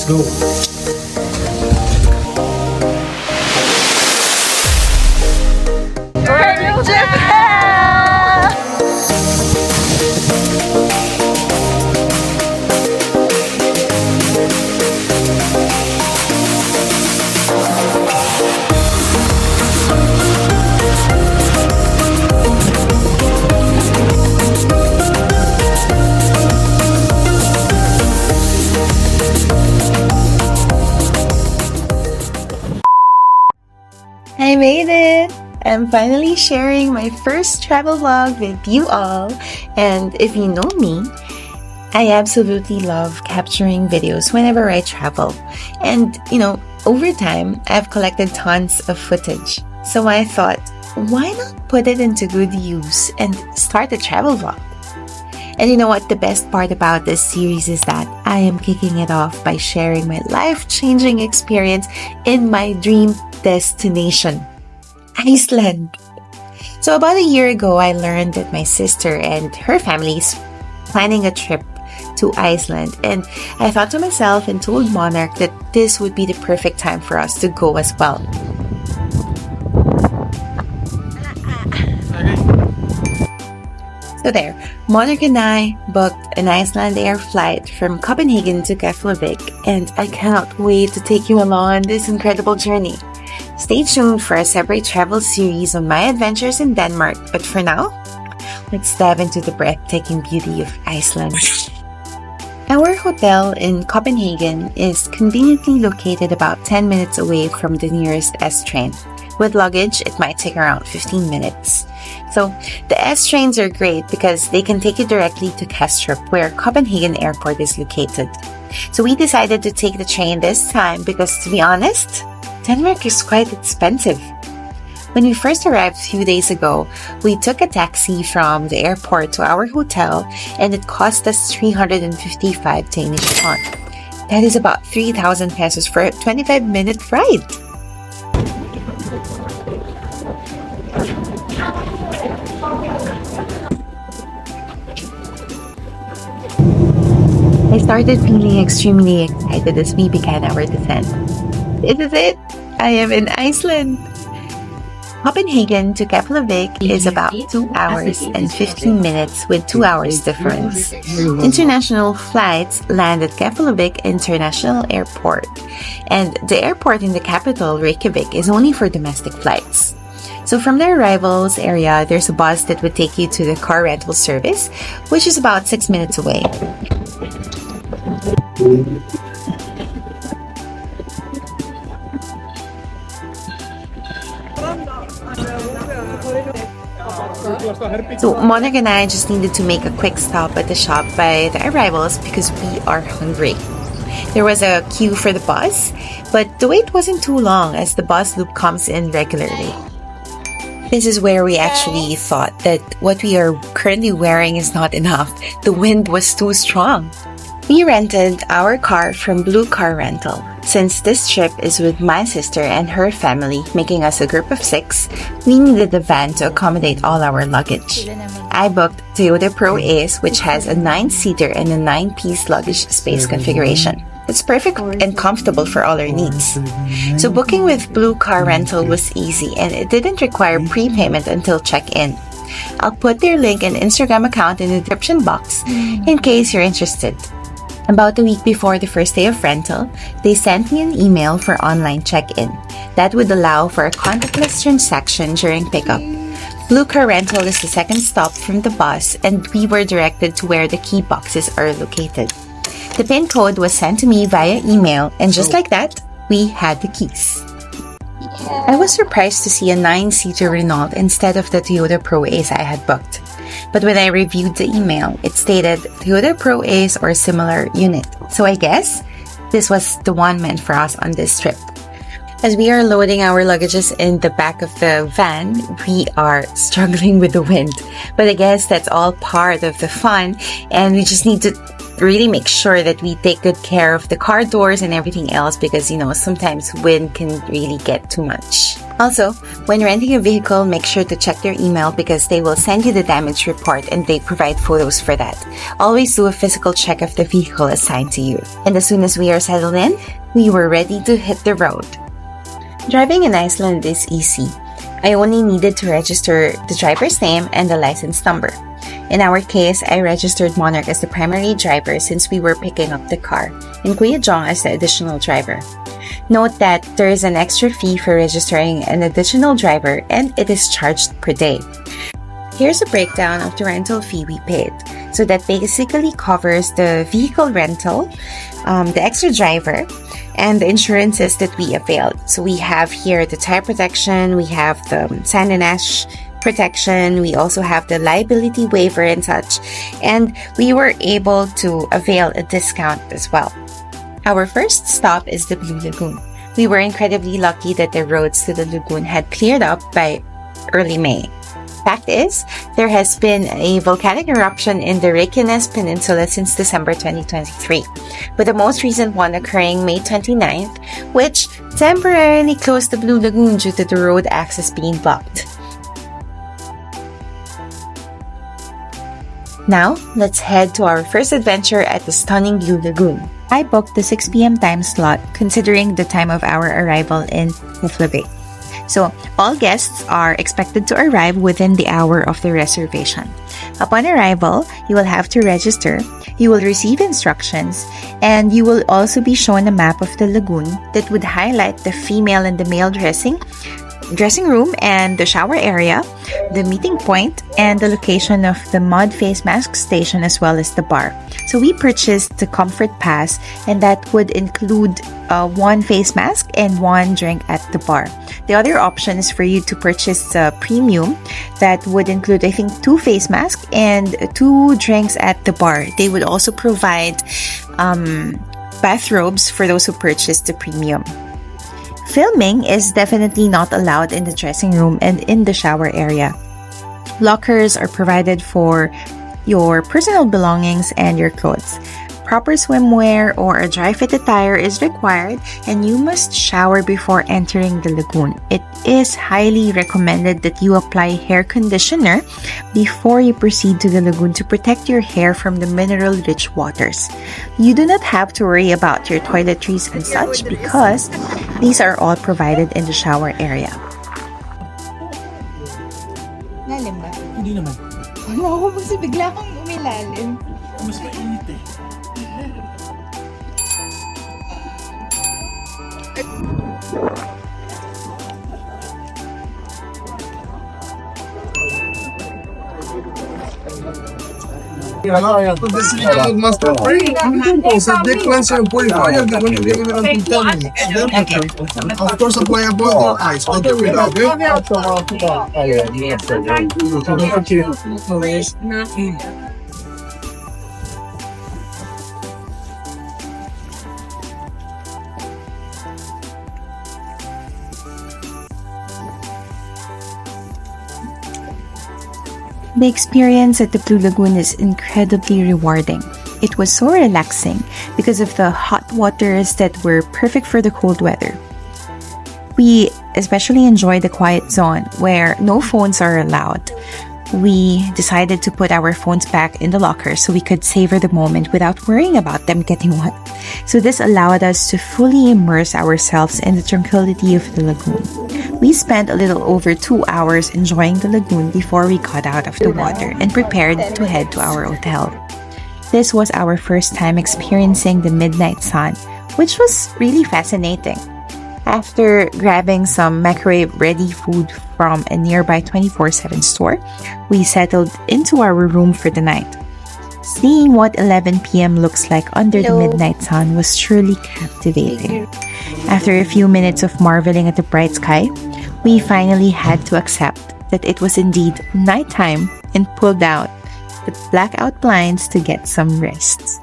Let's go. I made it! I'm finally sharing my first travel vlog with you all, and if you know me, I absolutely love capturing videos whenever I travel. And over time, I've collected tons of footage. So I thought, why not put it into good use and start a travel vlog? And you know what? The best part about this series is that I am kicking it off by sharing my life-changing experience in my dream destination, Iceland. So about a year ago, I learned that my sister and her family is planning a trip to Iceland, and I thought to myself and told Monarch that this would be the perfect time for us to go as well. So there, Monarch and I booked an Iceland Air flight from Copenhagen to Keflavik, and I cannot wait to take you along on this incredible journey. Stay tuned for a separate travel series on my adventures in Denmark, but for now, let's dive into the breathtaking beauty of Iceland. Our hotel in Copenhagen is conveniently located about 10 minutes away from the nearest S train. With luggage, it might take around 15 minutes. So, the S trains are great because they can take you directly to Kastrup, where Copenhagen Airport is located. So we decided to take the train this time because, to be honest, Denmark is quite expensive. When we first arrived a few days ago, we took a taxi from the airport to our hotel, and it cost us 355 Danish krone. That is about 3,000 pesos for a 25-minute ride. I started feeling extremely excited as we began our descent. This is it! I am in Iceland! Copenhagen to Keflavik is about 2 hours and 15 minutes with 2 hours difference. International flights land at Keflavik International Airport, and the airport in the capital, Reykjavik, is only for domestic flights. So from the arrivals area, there's a bus that would take you to the car rental service, which is about 6 minutes away. So Monarch and I just needed to make a quick stop at the shop by the arrivals because we are hungry. There was a queue for the bus, but the wait wasn't too long as the bus loop comes in regularly. This is where we actually thought that what we are currently wearing is not enough. The wind was too strong. We rented our car from Blue Car Rental. Since this trip is with my sister and her family, making us a group of 6, we needed a van to accommodate all our luggage. I booked Toyota Pro Ace, which has a 9-seater and a 9-piece luggage space configuration. It's perfect and comfortable for all our needs. So booking with Blue Car Rental was easy, and it didn't require prepayment until check-in. I'll put their link and Instagram account in the description box in case you're interested. About a week before the first day of rental, they sent me an email for online check-in. That would allow for a contactless transaction during pickup. Blue Car Rental is the second stop from the bus, and we were directed to where the key boxes are located. The PIN code was sent to me via email, and just like that, we had the keys. I was surprised to see a 9-seater Renault instead of the Toyota Pro Ace I had booked. But when I reviewed the email, it stated Toyota Pro Ace or similar unit. So I guess this was the one meant for us on this trip. As we are loading our luggages in the back of the van, we are struggling with the wind. But I guess that's all part of the fun, and we just need to really make sure that we take good care of the car doors and everything else because, sometimes wind can really get too much. Also, when renting a vehicle, make sure to check their email because they will send you the damage report and they provide photos for that. Always do a physical check of the vehicle assigned to you. And as soon as we are settled in, we were ready to hit the road. Driving in Iceland is easy. I only needed to register the driver's name and the license number. In our case, I registered Monarch as the primary driver since we were picking up the car, and Kuya Jong as the additional driver. Note that there is an extra fee for registering an additional driver and it is charged per day. Here's a breakdown of the rental fee we paid. So that basically covers the vehicle rental, the extra driver, and the insurances that we availed. So we have here the tire protection, we have the sand and ash protection, we also have the liability waiver and such, and we were able to avail a discount as well. Our first stop is the Blue Lagoon. We were incredibly lucky that the roads to the lagoon had cleared up by early May. Fact is, there has been a volcanic eruption in the Reykjanes Peninsula since December 2023, with the most recent one occurring May 29th, which temporarily closed the Blue Lagoon due to the road access being blocked. Now, let's head to our first adventure at the stunning Blue Lagoon. I booked the 6 p.m. time slot considering the time of our arrival in Bay. So, all guests are expected to arrive within the hour of the reservation. Upon arrival, you will have to register, you will receive instructions, and you will also be shown a map of the lagoon that would highlight the female and the male dressing room and the shower area, the meeting point, and the location of the mud face mask station as well as the bar. So we purchased the Comfort Pass, and that would include one face mask and one drink at the bar. The other option is for you to purchase Premium, that would include, I think, 2 face masks and 2 drinks at the bar. They would also provide bathrobes for those who purchase the Premium. Filming is definitely not allowed in the dressing room and in the shower area. Lockers are provided for your personal belongings and your clothes. Proper swimwear or a dry fit attire is required, and you must shower before entering the lagoon. It is highly recommended that you apply hair conditioner before you proceed to the lagoon to protect your hair from the mineral-rich waters. You do not have to worry about your toiletries and such because these are all provided in the shower area. Lalim ba? Hindi naman. Ano ako kasi bigla akong umilalim. Mas mainit eh. Master free. Sa deck lang siya po yung kaya gawin na lang pintan. Of course, apply about ice. Okay, without it. The experience at the Blue Lagoon is incredibly rewarding. It was so relaxing because of the hot waters that were perfect for the cold weather. We especially enjoyed the quiet zone where no phones are allowed. We decided to put our phones back in the locker so we could savor the moment without worrying about them getting wet. So this allowed us to fully immerse ourselves in the tranquility of the lagoon. We spent a little over 2 hours enjoying the lagoon before we got out of the water and prepared to head to our hotel. This was our first time experiencing the midnight sun, which was really fascinating. After grabbing some microwave-ready food from a nearby 24/7 store, we settled into our room for the night. Seeing what 11 p.m. looks like under the midnight sun was truly captivating. After a few minutes of marveling at the bright sky, we finally had to accept that it was indeed nighttime and pulled out the blackout blinds to get some rest.